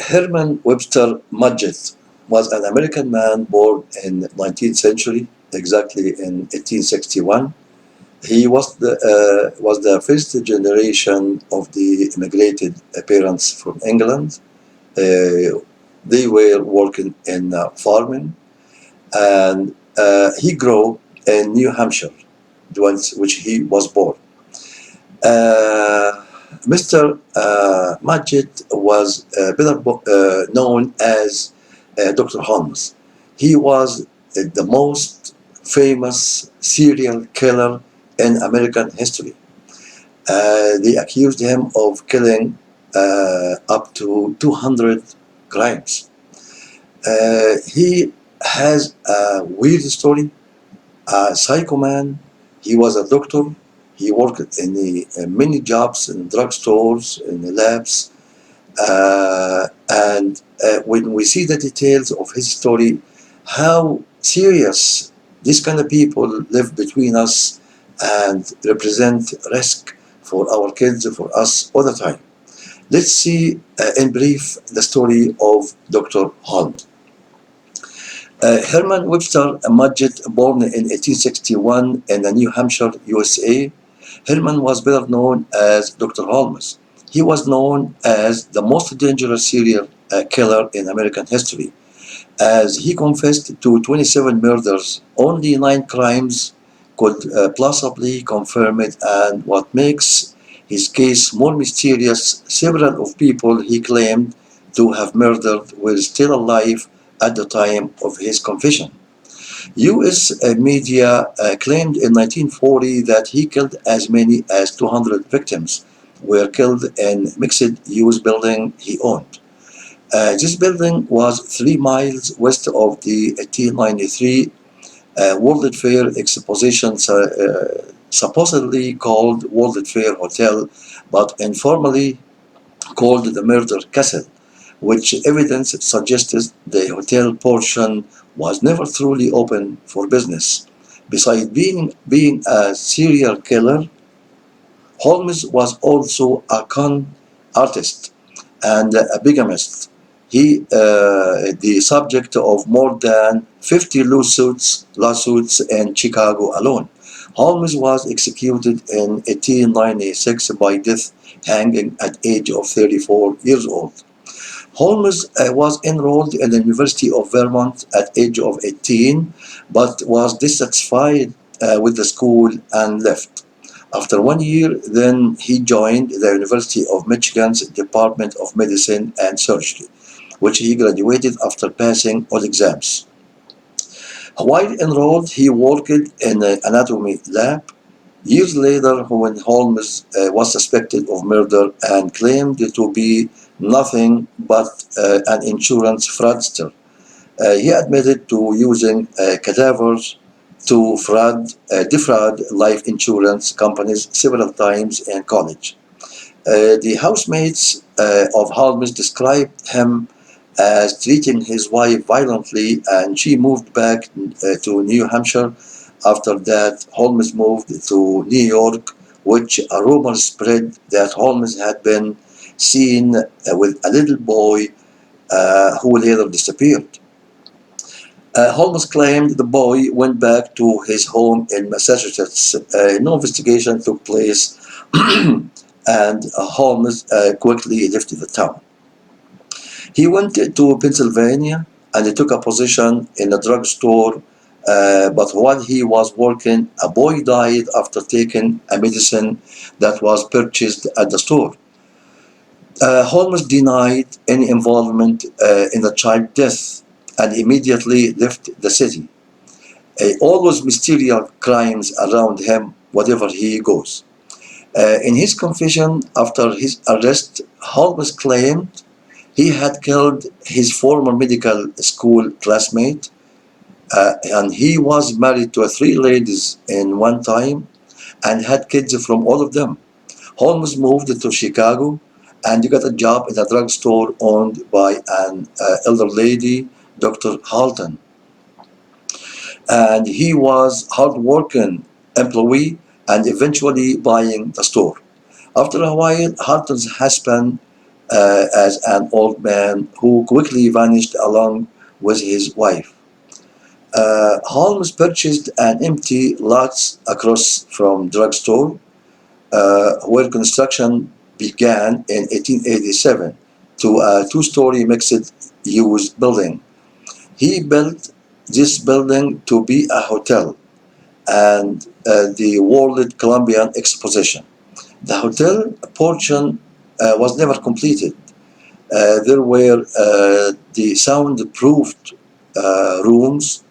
Herman Webster Mudgett was an American man born in 19th century, exactly in 1861. He was the first generation of the immigrated parents from England. They were working in farming, and he grew in New Hampshire, which he was born. Uh, Mr. Majid was better known as Dr. Holmes. He was the most famous serial killer in American history. They accused him of killing up to 200 crimes. He has a weird story, a psycho man. He was a doctor. He worked in many jobs in drugstores, in the labs. And when we see the details of his story, how serious these kind of people live between us and represent risk for our kids, for us all the time. Let's see in brief the story of Dr. Holmes. Herman Webster Mudgett, born in 1861 in New Hampshire, USA. Herman was better known as Dr. Holmes. He was known as the most dangerous serial killer in American history, as he confessed to 27 murders. Only 9 crimes could plausibly confirm it, and what makes his case more mysterious, several of people he claimed to have murdered were still alive at the time of his confession. U.S. media claimed in 1940 that he killed as many as 200 victims were killed in mixed-use building he owned. This building was 3 miles west of the 1893 World Fair Exposition, supposedly called World Fair Hotel, but informally called the Murder Castle, which evidence suggests the hotel portion was never truly open for business. Besides being a serial killer, Holmes was also a con artist and a bigamist. The subject of more than 50 lawsuits in Chicago alone. Holmes was executed in 1896 by death, hanging at age of 34 years old. Holmes was enrolled in the University of Vermont at age of 18, but was dissatisfied with the school and left. After 1 year, then he joined the University of Michigan's Department of Medicine and Surgery, which he graduated after passing all exams. While enrolled, he worked in an anatomy lab. Years later, when Holmes was suspected of murder and claimed to be nothing but an insurance fraudster, he admitted to using cadavers to defraud life insurance companies several times in college. The housemates of Holmes described him as treating his wife violently, and she moved back to New Hampshire. After that, Holmes moved to New York, which a rumor spread that Holmes had been seen with a little boy who later disappeared. Holmes claimed the boy went back to his home in Massachusetts. No investigation took place, and Holmes quickly left the town. He went to Pennsylvania and he took a position in a drugstore. But while he was working, a boy died after taking a medicine that was purchased at the store. Holmes denied any involvement in the child's death and immediately left the city. Always mysterious crimes around him wherever he goes. In his confession after his arrest, Holmes claimed he had killed his former medical school classmate, and he was married to 3 ladies in one time and had kids from all of them. Holmes moved to Chicago and he got a job in a drugstore owned by an elder lady, Dr. Halton. And he was hard-working employee and eventually buying the store. After a while, Halton's husband as an old man who quickly vanished along with his wife. Holmes purchased an empty lot across from drugstore where construction began in 1887 to a two-story mixed-use building. He built this building to be a hotel and the World Columbian Exposition. The hotel portion was never completed. There were the soundproofed rooms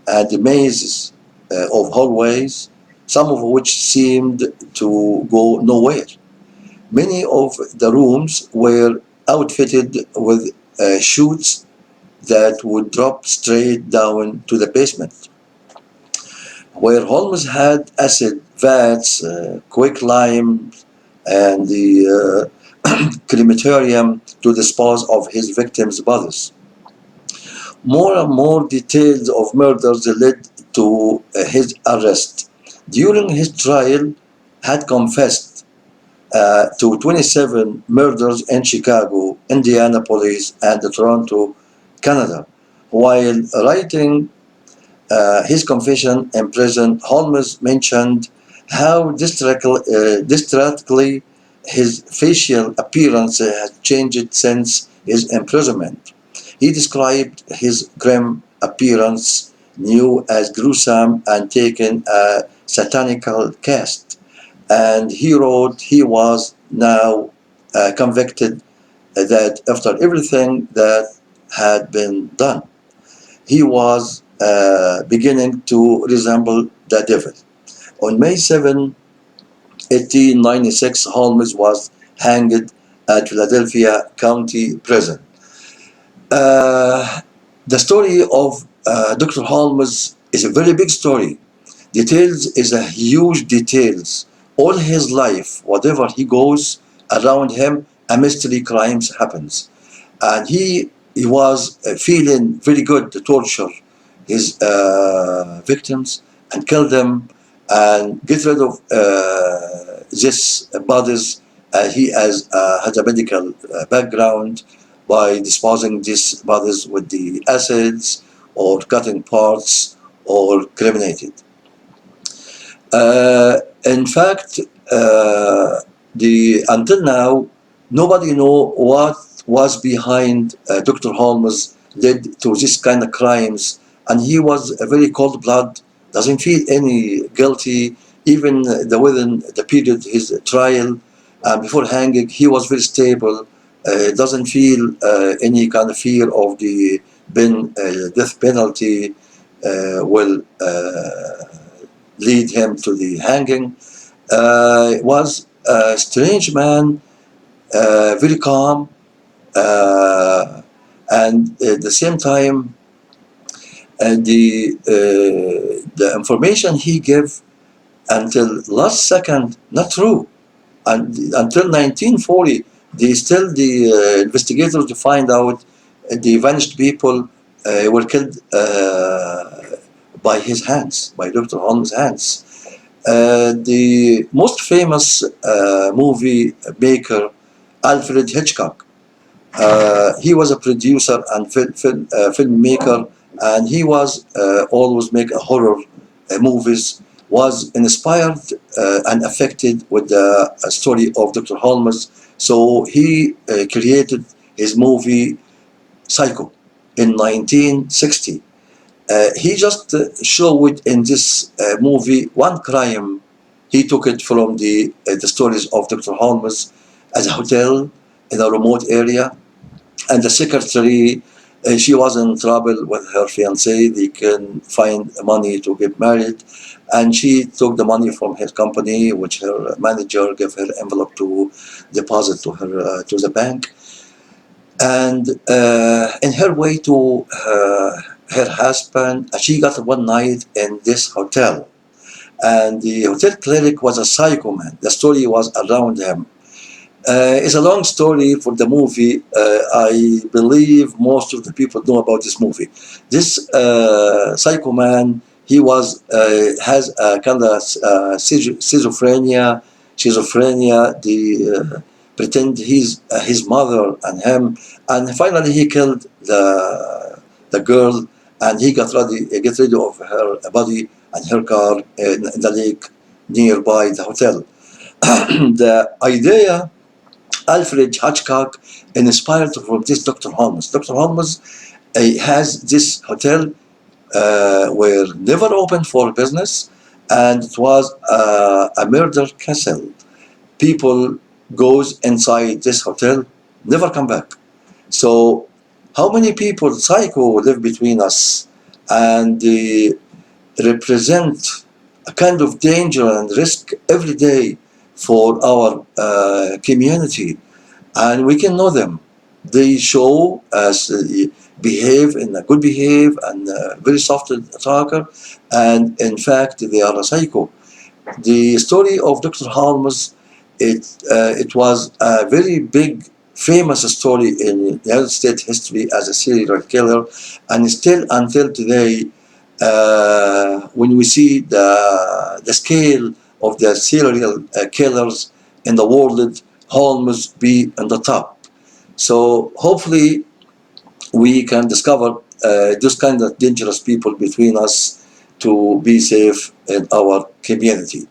and mazes of hallways, some of which seemed to go nowhere. Many of the rooms were outfitted with chutes that would drop straight down to the basement, where Holmes had acid vats, quicklime, and the crematorium to dispose of his victims' bodies. More and more details of murders led to his arrest. During his trial, had confessed to 27 murders in Chicago, Indianapolis, and Toronto, Canada. While writing his confession in prison, Holmes mentioned how distractingly his facial appearance had changed since his imprisonment. He described his grim appearance, new as gruesome and taken a satanical cast. And he wrote he was now convicted that after everything that had been done, he was beginning to resemble the devil. On May 7, 1896, Holmes was hanged at Philadelphia County Prison. Uh, the story of Dr. Holmes is a very big story. Details is a huge details. All his life, whatever he goes around him, a mystery crimes happens. And he was feeling very good to torture his victims and kill them and get rid of this bodies. He has a medical background by disposing these bodies with the acids or cutting parts or cremated. In fact, the until now, nobody know what was behind Dr. Holmes led to this kind of crimes, and he was a very cold blood, doesn't feel any guilty, even within the period his trial before hanging, he was very stable, doesn't feel any kind of fear of the death penalty will lead him to the hanging. Was a strange man, very calm, and at the same time, the information he gave until last second not true. And until 1940, the investigators to find out the vanished people were killed by his hands, by Dr. Holmes' hands. The most famous movie maker, Alfred Hitchcock. He was a producer and filmmaker, and he was always make horror movies. Was inspired and affected with the story of Dr. Holmes, so he created his movie Psycho in 1960. He just showed in this movie one crime. He took it from the stories of Dr. Holmes as a hotel in a remote area, and the secretary, she was in trouble with her fiance. They can find money to get married, and she took the money from her company, which her manager gave her envelope to deposit to her to the bank. And in her way to her husband, she got one night in this hotel. And the hotel cleric was a psycho man. The story was around him. It's a long story for the movie. I believe most of the people know about this movie. This psycho man, he was has a kind of schizophrenia. The pretend he's his mother and him, and finally he killed the girl, and he get rid of her body and her car in the lake nearby the hotel. The idea Alfred Hitchcock inspired from this Dr. Holmes. Dr. Holmes has this hotel were never opened for business, and it was a murder castle. People goes inside this hotel, never come back. So how many people psycho live between us, and they represent a kind of danger and risk every day for our community, and we can know them. They show us behave in a good behave and very soft talker, and in fact they are a psycho. The story of Dr. Holmes, it was a very big, famous story in United States history as a serial killer, and still until today, when we see the scale of the serial killers in the world, Holmes be on the top. So hopefully we can discover those kind of dangerous people between us to be safe in our community.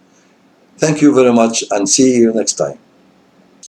Thank you very much and see you next time.